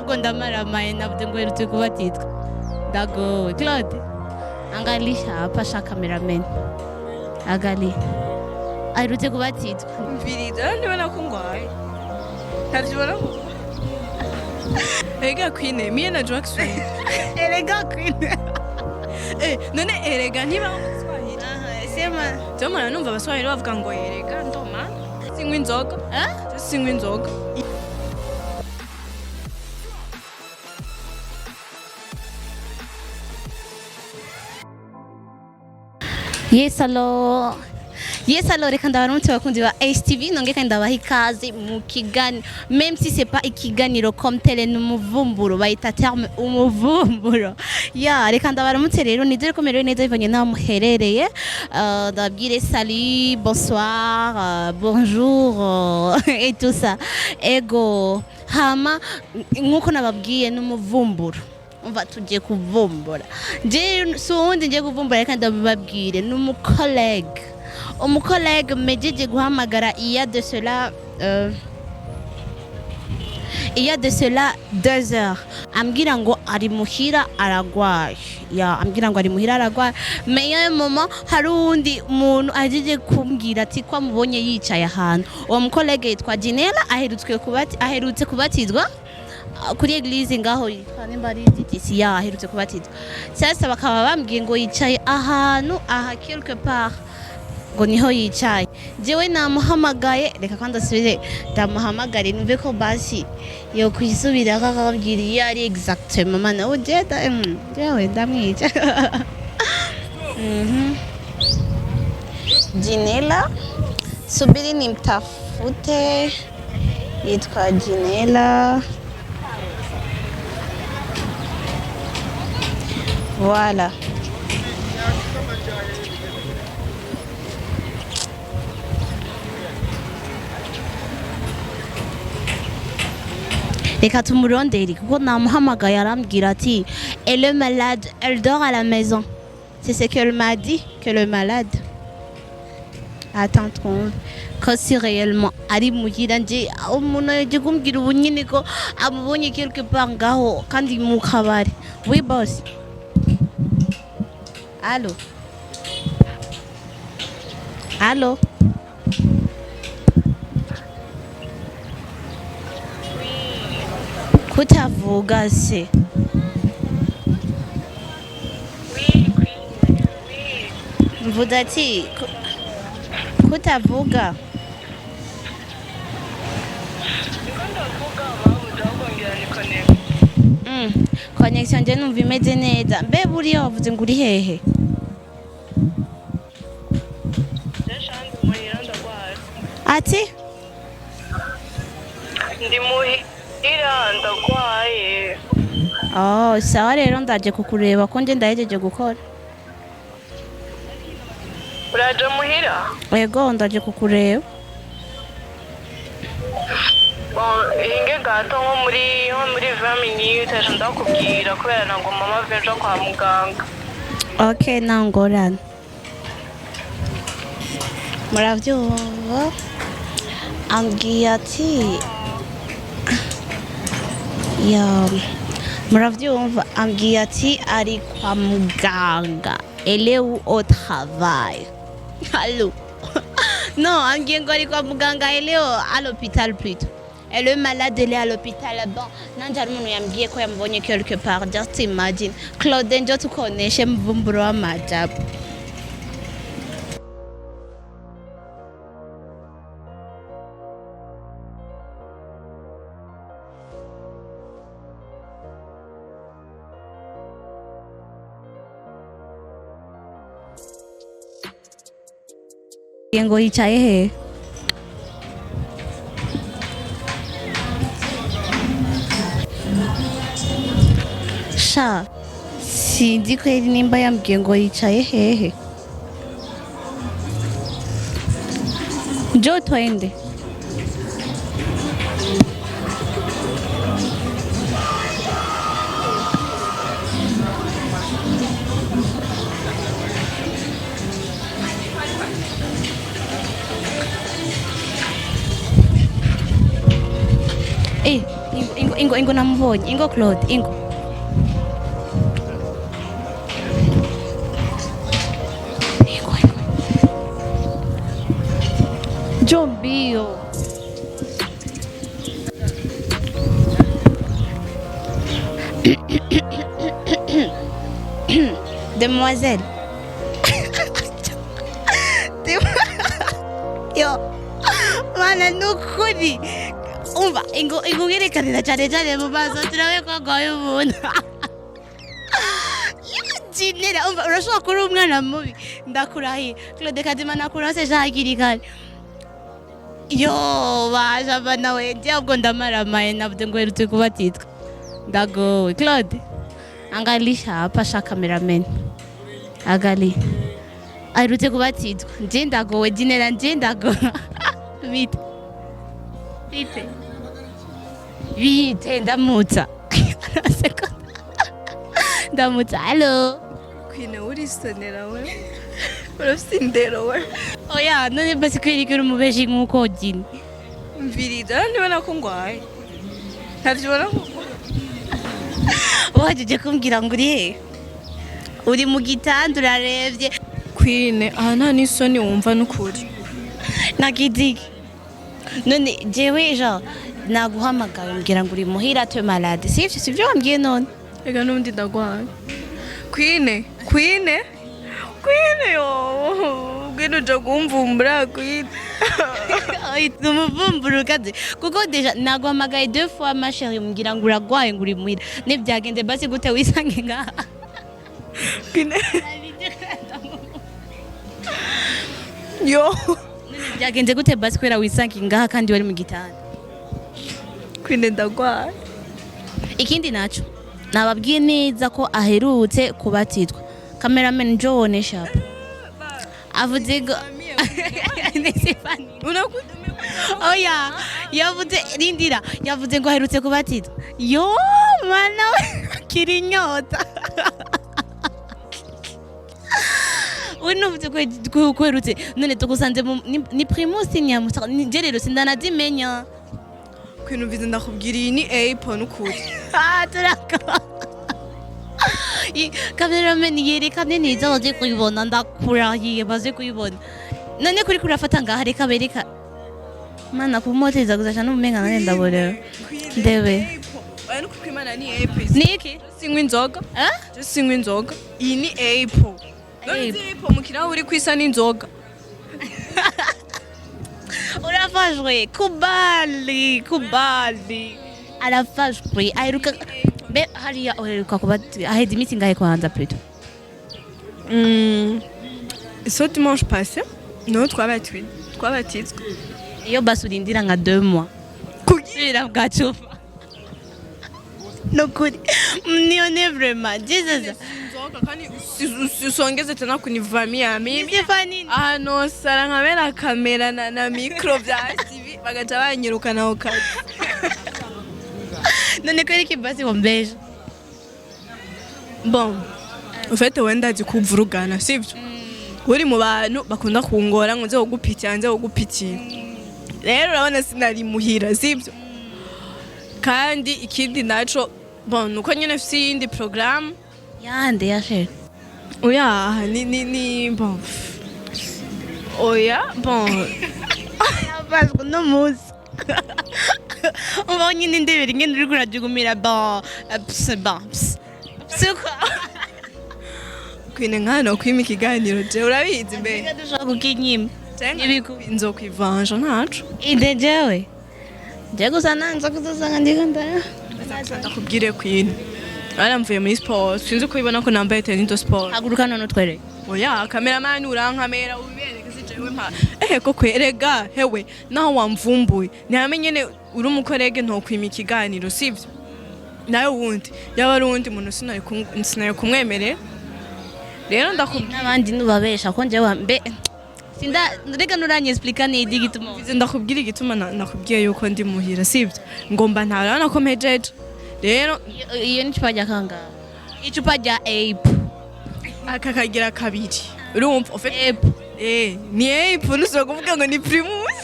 ahubwo ndamaramaye navuze ngo aherutse kubatizwa ndagowe Claude angalia hapa sha cameraman angalia aherutse kubatizwa mviriza ndibona ko ngwaye ntavyibona Erega Queen mie na Jackson erega Queen none erega niba Swahili sema Toma numva abaswahili bavuga ngo erega ndoma sinywa inzoga sinywa inzoga Yes alors reka ndabaramutse bakunzi ba HTV nongeka ndabaha ikaze mu kiganiro même si c'est pas ikiganiro comme tele n'umuvumburo bayita terme umuvumburo reka ndabaramutse rero nizere ko merewe neza bivanye naho muherereye ndababwire salut bonsoir bonjour et tout ça ego hama nkuko nababwiye n'umuvumburo umva tugiye kuvumbura je sundi ngiye kuvumbura reka ndababwire umukolege mejeje guhamagara il y a de cela 2 heures ambwira ngo ari muhira aragwaye ambwira ngo ari muhira aragwaye mais ya moment hari undi muntu ajeje kumbwira ati ko amubonye yicaye ahantu uwo mukolege yitwa Gynella aherutse kubatizwa kuri eglise ngaho yitwa nimbari disi aherutse kubatizwa sasa bakaba bambwiye ngo yicaye ahantu quelque part ngo niho yicaye jewe namuhamagaye reka kandi asubire ndamuhamagare numve ko basi yo kwisubira akakabwira iyo ari exactement mana ujeda jewe ndamwica Gynella subiri nimtafute yitwa Gynella voilà reka tumurondere kuko namuhamagaye arambwira ati elle est malade elle dort à la maison c'est ce qu'elle m'a dit que le malade attends ko si réellement ari muhira nje umuntu yaje kumbwira ubu nyine ko amubonye quelque part ngaho kandi Mukabare oui boss Allô kutavuga se mvuga ati kutavuga connection nje numva imeze neza mbe buriya wavuze ngo uri hehe ati ndi muhira ndagwaye sawa rero ndaje kukureba ko nje ndahejeje gukora uraje muhira yego ndaje kukureba inge gato nko muri 20 minutes ndakubwira kubera ngo mama veje kwa muganga okay nangorana muravyumva ambwiye ati muravyumva ambwiye ati ari kwa muganga elle est au travail allô non ambwiye ngo ari kwa muganga elle est à l'hôpital plutôt elle est malade elle est à l'hôpital bon nanje umuntu yambwiye ko yamubonye quelque part just imagine Claude njo tukoneshe mvumburo wa majabu ngo yicaye he sha sinzi kweli nimba yambwiye ngo yicaye hehe njoo twende ingo namubonye ingo Claude ingo Jombio Demoiselle Yo Mana nukuri Umva ingo ngerekanira cyane mu maso turabe ko goyo umuntu Gynella umva urashobora kuri umwana mubi ndakurahiye Claude Kadima nakurase shakiri kare Yo baje abana wenje ubwo ndamaramaye navuze ngo herutse kubatitwa ndagowe Claude angalisha hapa sha cameraman agali arirutse kubatitwa nje ndagowe Gynella nje ndagowe Vite ndamutsa ndamutsa hello Queen urisonera we urafite indero we oya none basi kwirikira umubeshi nkuko Gynella mvirira nibona ko ngwaye ntavyibona ko wajeje kumbwira ngo uri he uri mu gitanda urarevye Queen aha nta n'isoni wumva n'ukuri nakidiki none jewe genre naguhamagaye umbwira ngo uri muhira tu malade sivyo wambwiye none ega n'undi ndagwaye Queen yo ubwino uje kumvumbura Queen ahita umuvumbura ukaze kuko deja naguhamagaye 2 fois ma chérie umbwira ngo uragwaye ngo uri muhira nibyagenze basi gute wisange ngaha Queen yo byagenze gute basi kwera wisange ngaha kandi wari mu gitanda Queen ndagwaye ikindi naco nababwiye neza ko aherutse kubatitwa cameraman John Sharp avuze ngo oya yavuze rindira yavuze ngo aherutse kubatitwa yo mana kiri nyota unuvuze ko kwerutse none tugusanze ni primus nyamusa nje rero sindanazimenya Queen uvize ndakubwira iyi ni Apple n'ukuri turaka cameraman yerekane neza baze kuyibona ndakurahiye baze kuyibona none kuri kurafata ngaha reka bereka mana kumoteza gusa n'umenga nane ndabora ndebe Ano kwimana ni Apple niki sinywa inzoga je sinywa inzoga iyi ni Apple none Apple mukira uri kwisa n'inzoga urafashwe kubali arafashwe aheruka be hariya uheruka kubatitwa ahedi meeting ngahe kwanza plutôt ce dimanche passé no twabatitswe iyo basurindira nka 2 mois kugira bwacupa no kuri nione vraiment jesus kandi usongeze tena kunivamia mimi Stefani no sara nkamera kamera na micro bya TV bagaca banyirukana ho kazi none kweri kibasi wombeje bon ufite wenda zikuvurugana sivyo uri mu bantu bakunda kungora ngo nze kugupitira rero urabona sinari muhira sivyo kandi ikindi naco bon uko nyene fisi yindi programme yande yashe oya ni bon oya bon abazwe no muzi ubonye n'indebere ingene uri kurajugumira bon suko Queen nkano kwima ikiganiro je urabizi mbe dushaka kukinyima ibiku inzokwivanja ntaco inde jewe je gusa nanza kuzasanga ndiko ndakubwire Queen aramvuye muri sport sinzi ko ibona ko nambaye tennis sport haguruka none twere oya cameraman urankamera ubibereke sijewe mpa ko kwerega hewe naho wamvumbuye ntamenye ne uri umukorege ntokwima ikiganiro sivyo nawe wundi yaba ari wundi muntu sinari kumwemerera rero ndakubwira n'abandi nubabesha ko njewe mbe sinda reka nuranye explica ni digituma ndakubwira igituma nakubwiye yuko ndi muhira sivyo ngomba ntarana ko mejeje rero iyo ni chupa kanga icupa rya ape akakagira kabiri urumva ufite ape ni ape nuso kuvuga ngo ni primus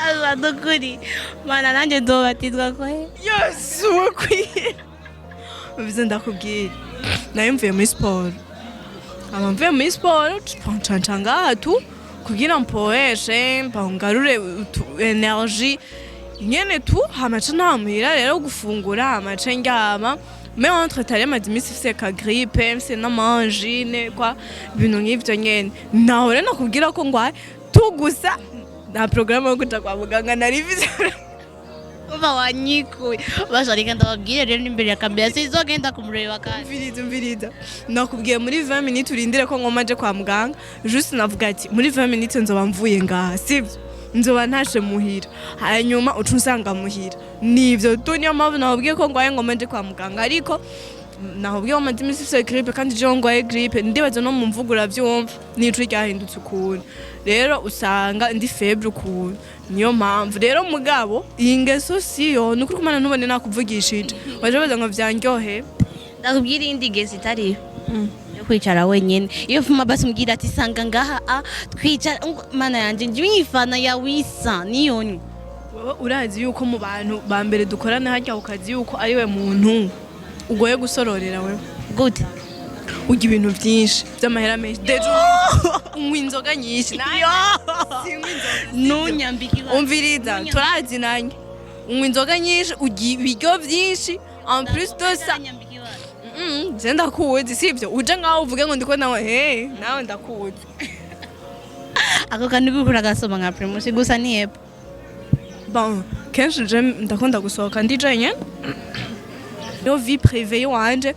Adukuri mana nanjye ndobatizwa ko Yesu wakwiye bize ndakubwira nayo mvuye muri siporo mvuye muri siporo twancanca ngahatu kugira mpoeshe mpangarure energy nyene tu hamaca ntamuhira rero gufungura hamaca ndyama mais entre tale madimisi fise ka grippe mse n'amangine kwa ibintu nk'ivyo nyene naho rero nakubwira ko ngwaye tugusa na programme yo kuja kwa muganga nari vise uba wanyikuye basharika ndababwire rero imbere ya kamera sizogenda kumureba kandi mviriza nakubwiye muri 20 minutes urindire ko ngoma je kwa muganga juste navuga ati muri 20 minutes nzoba mvuye ngaha sivyo nzoba ntashe muhira hanyuma ucu nsanga muhira nivyo tu niyo mpamvu nababwiye ko ngwaye ngoma je kwa muganga ariko nahubwiye ko madimi sifise grippe kandi je ngwaye grippe ndibaza no mu mvugura vyumva nico ryahindutse ukuntu rero usanga ndi febre ukuntu niyo mpamvu rero mugabo iyi ngeso siyo nukuri kumana ntubone nakuvugishije waje baza ngo vyanryohe ndakubwira indi gesi itari yo kwicara wenyene iyo fuma basi mbwira ati sanga ngaha twicara mana yanje njifana ya wisa niyonye wowe urazi yuko mu bantu ba mbere dukorana hajya ukazi yuko ari we muntu ugoye gusororera wewe gute ugira ibintu byinshi by'amahera menshi dejo unywa inzoga nyinshi nunyambikira umviriza turazi nanjye unywa inzoga nyinshi ugira ibiryo byinshi en plus de ça je ndakuzi sivyo uje ngaho uvuge ngo ndiko nawe nawe ndakuzi ako kandi gukura gasoma nka promotion gusa ni yep bon kenshi je ndakunda gusohoka ndije nyene yo vie privée wanje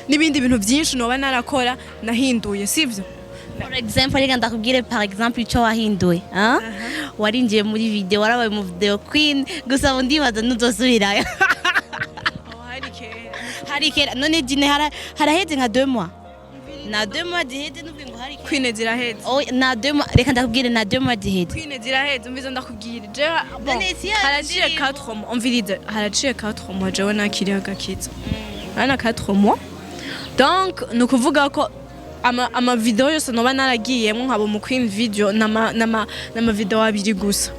n'ibindi bintu byinshi noba narakora nahinduye sivyo for example reka ndakubwire par exemple ico wahinduye warinjiye muri video warabaye mu video queen gusa ndibaza nuzosubirayo hari kera none jine haraheze nka 2 mois na 2 mois diheze n'ubwo ngo hari queen ziraheze na 2 mois reka ndakubwire na 2 mois diheze queen ziraheze umviza ndakubwira je haraciye 4 mois umviriza haraciye 4 mois jewe nakiriye agakiza ana 4 mois donc nukuvuga ko ama video yose noba naragiyemo nkabo mu queen video nama video abiri gusa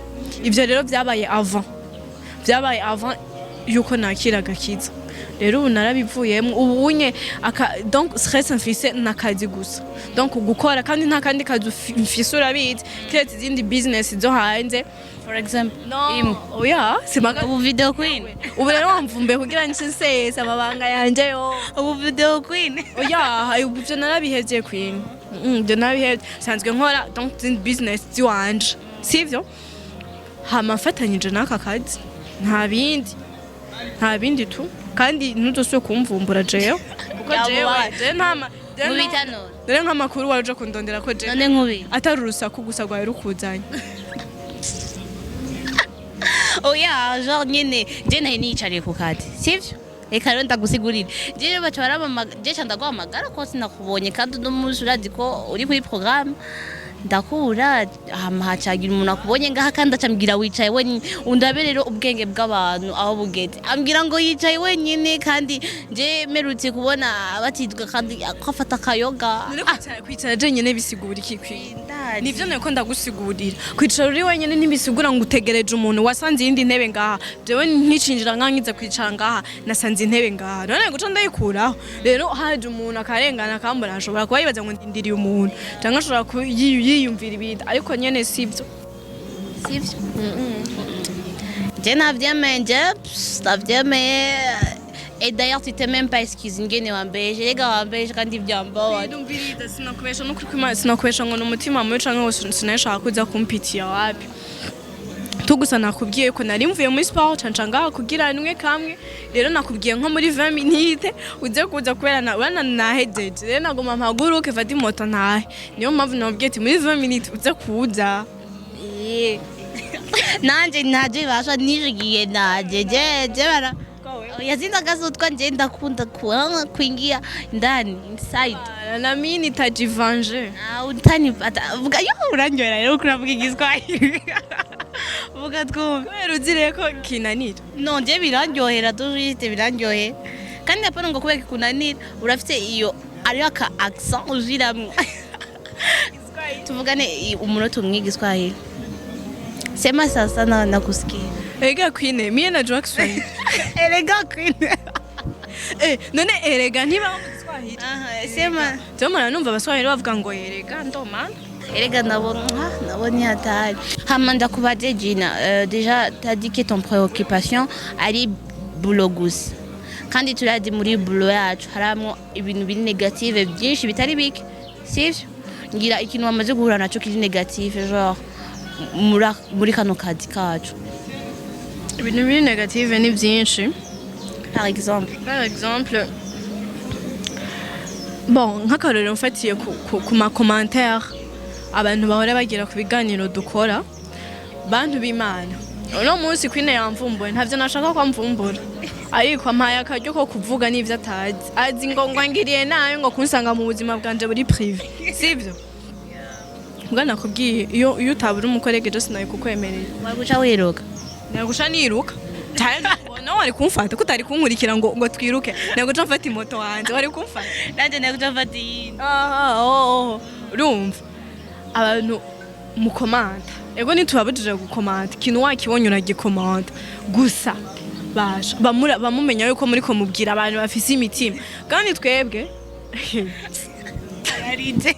ivyo rero byabaye avant yuko nakira agakiza rero ubu narabivuyemo ubunye donc stress mfise nakazi gusa donc gukora kandi nta kandi kazi mfise urabizi kiretse izindi business zo hanze for example oya simaga ubu video queen ubu rero wamvumbe kugira nsese amabanga yanje yo ubu video queen oya ibyo narabihevye queen byo narabihevye sanzwe nkora donc izindi business ziwanje sivyo hamafatanyije naka kazi nta bindi tu kandi ntuzoswe kumvumbura jeyo kuko jewe ntama rero nk'amakuru waje kundondera ko jewe none nkubi atari urusaku gusa rwawe rukuzanye oya genre nyene je nahe nicariye ku kadi sivyo reka rero ndagusigurira je baca je ndaguhamagara ko sinakubonye kandi uno munsi urazi ko uri kuri programme ndakura hacagira umuntu akubonye ngaha kandi acambwira wicaye wenyine undabe rero ubwenge bw'abantu aho bugeze ambwira ngo yicaye wenyine kandi je merutse kubona batizwa kandi akafata akayoga kwicara je nyene bisigura iki kwinda nivyo nako ndagusigurira kwicara uri wenyine ntibisigura ngo utegereje umuntu wasanze yindi ntebe ngaha jewe nticinjira nkankiza kwicara ngaha nasanze intebe ngaha none guca ndayikuraho rero haje umuntu akarengana akambona ashobora kuba yibaza ngo ndindiriye umuntu cyangwa ashobora yiyumvira ibindi ariko nyene sivyo je navyemeye et d'ailleurs tu t'es même pas excusé ngene wambeje rega wambeje kandi vyambaye ndumviriza sinakubesha no kuri kwima sinakubesha ngo n'umutima mubi canke wose sinashaka kuza kumpitiya wapi tugusa nakubwiye ko nari mvuye muri sport cancanga kugira nimwe kamwe rero nakubwiye nko muri 20 minutes uje kuza kubera bana nahejeje rero nagoma mpaguruke fati moto ntahe niyo mpamvu nabwiye ati muri 20 minutes uje kuza nanje naje basha nijigiye naje je bara yazinda gazutwa nje ndakunda kuingia ndani inside na mimi nitajivange utani vuga yo uranjora rero kuravuga igiswahili vuga twumve kubera uzire ko kinanira no nje birandyohera tujite birandyohe kandi apana ngo kubeka kunanira urafite iyo ari aka accent ujiramwe tuvugane umunota umwiga iswahili Sema sasa na nakusikia. Erega Queen, mie najua Kiswahili. Erega Queen. None erega ntibaho mu Kiswahili. Sema. Tomara numva abaswahili bavuga ngo erega ndoma. Erega nabonye hatari. Hama ndakubaze Gina, déjà t'as dit que ton préoccupation ari boulot gusa. Kandi turadi muri boulot yacu haramo ibintu biri negative byinshi bitari bike. Sivyo? Ngira ikintu wamaze guhura naco kiri negative genre muri kano kazi kacu. Ibintu biri negative ni byinshi. Par exemple, bon nk'akarorero mfatiye ku ma commentaire abantu bahora bagira ku biganiro dukora bantu b'Imana. Uno munsi Queen yamvumbuye ntavyo nashaka ko amvumbura. Ariko ampaye akaryo ko kuvuga n'ivyo atazi. Azi ngo ngwangiriye nayo ngo kunsanga mu buzima bwanje buri privé. Sivyo? Mbwa nakubwiye iyo utabura umukorege je sinaye kukwemerera. waguca wiruka. Nagusha niruka. No wari kumfata kutari kunkurikira ngo twiruke. Naguca mfata imoto wanje wari kumfata. Nanje naguca mfata yindi. Urumva. Abantu mu komanda. Ego ntitubabujije gukomanda. Ikintu wakibonye uragikomanda. Gusa basha bamumenya yuko muri ko mubwira abantu bafise imitima. Kandi twebwe Arirutse.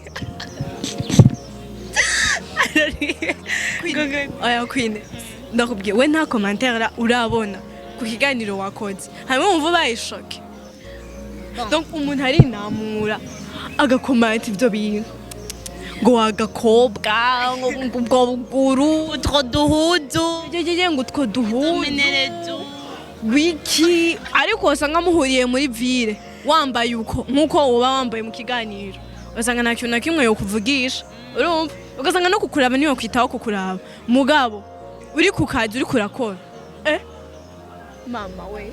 Oya Queen. Ndakubwiye we nta commentaire urabona ku kiganiro wakoze. Hamwe umva bayishoke. Donc umuntu ari namura agakomanta ivyo bintu. Ngo wagakobwa ngo buguru Utwo duhudu. ngo utwo duhudu Menerezo. wiki ariko wasanga muhuriye muri ville wambaye uko nkuko uba wambaye mu kiganiro wasanga nta kintu na kimwe yo kuvugisha urumva ugasanga no kukuraba niyo kwitaho kukuraba mugabo uri ku kazi uri kurakora mama we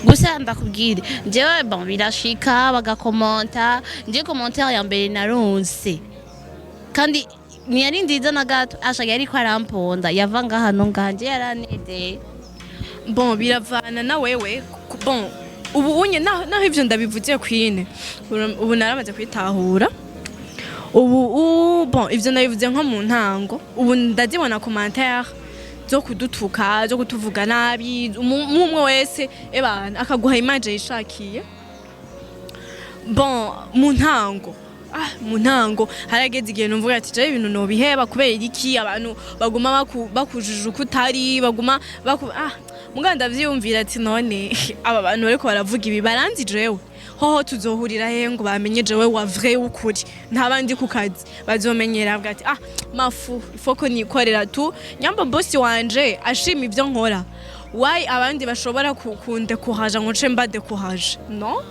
Gusa ndakubwire jewe bon birashika bagakomenta nje commentaire ya mbere naronse kandi ntiyari nziza na gato ashaka yari ko aramponda yavanga hano nganje yaranede. bon biravana na wewe bon ubu unye naho ivyo ndabivuze Queen ubu naramaze kwitahura ubu bon ivyo ndabivuze nko mu ntango ubu ndazibona commentaire zo kudutuka zo kutuvuga nabi umwe wese ebana akaguha image yishakiye bon mu ntango harageze igihe numvuga ati je ibintu no biheba kubera iki abantu baguma bakujije ukutari baguma muganda vyumvira ati none aba bantu bariko baravuga ibi baranzi jewe hoho tuzohurira he ngo bamenye jewe wa vrai ukuri ntabandi ku kazi bazomenyera avuga ati mafu ifoko nikorera tu nyamba boss wanje ashima ivyo nkora why abandi bashobora kunde kuhaja ngo nce mbade kuhaja no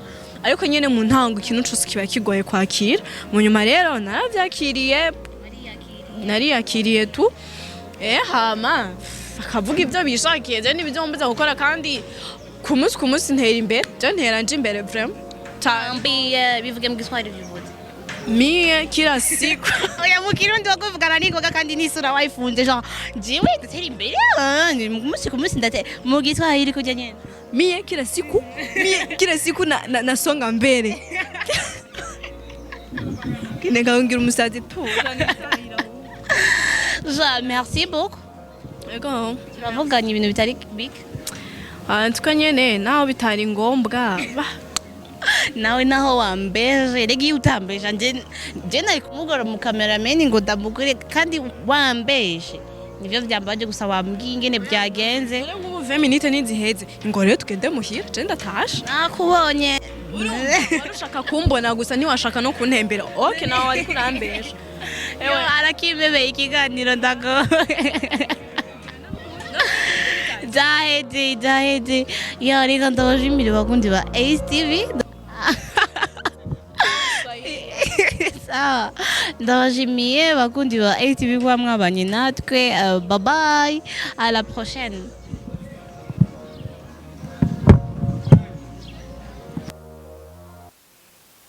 ariko nyene mu ntango ikintu cyose kiba kigoye kwakira mu nyuma rero nariyakiriye tu hama akavuga ivyo bishakiye je n'ibyo mbuza gukora kandi ku munsi ntera imbere je ntera nje imbere vraiment Tambie bivuge mu Kiswahili bivuze. Mie kila siku Oya mu Kirundi wakuvugana n'ingoga kandi n'isura wayifunze genre jiwe ndatera imbere ku munsi ndatera mu Kiswahili kujya nyene. Mie kila siku nasonga mbele kinengaungira umusazi tu Merci beaucoup. Ego Turavuganye ibintu bitari big. Tuka nyene naho bitari ngombwa nawe naho wambeje regi utambeje nje nari kumugora mu cameraman ngo ndamugure kandi wambeje nivyo vyambaje gusa wambwiye ingene byagenze ngo 20 minutes niziheze ngo rero tugende muhira je ndatasha nakubonye urushaka kumbona gusa niwashaka no kuntembera okay nawe ari kurambeje ewe arakibebe ikiganiro ndago Dahedi ya reka ndabashimira bakundi ba ACTV sawa ndabashimiye bakundi ba ACTV kwa mwabanye natwe bye bye à la prochaine.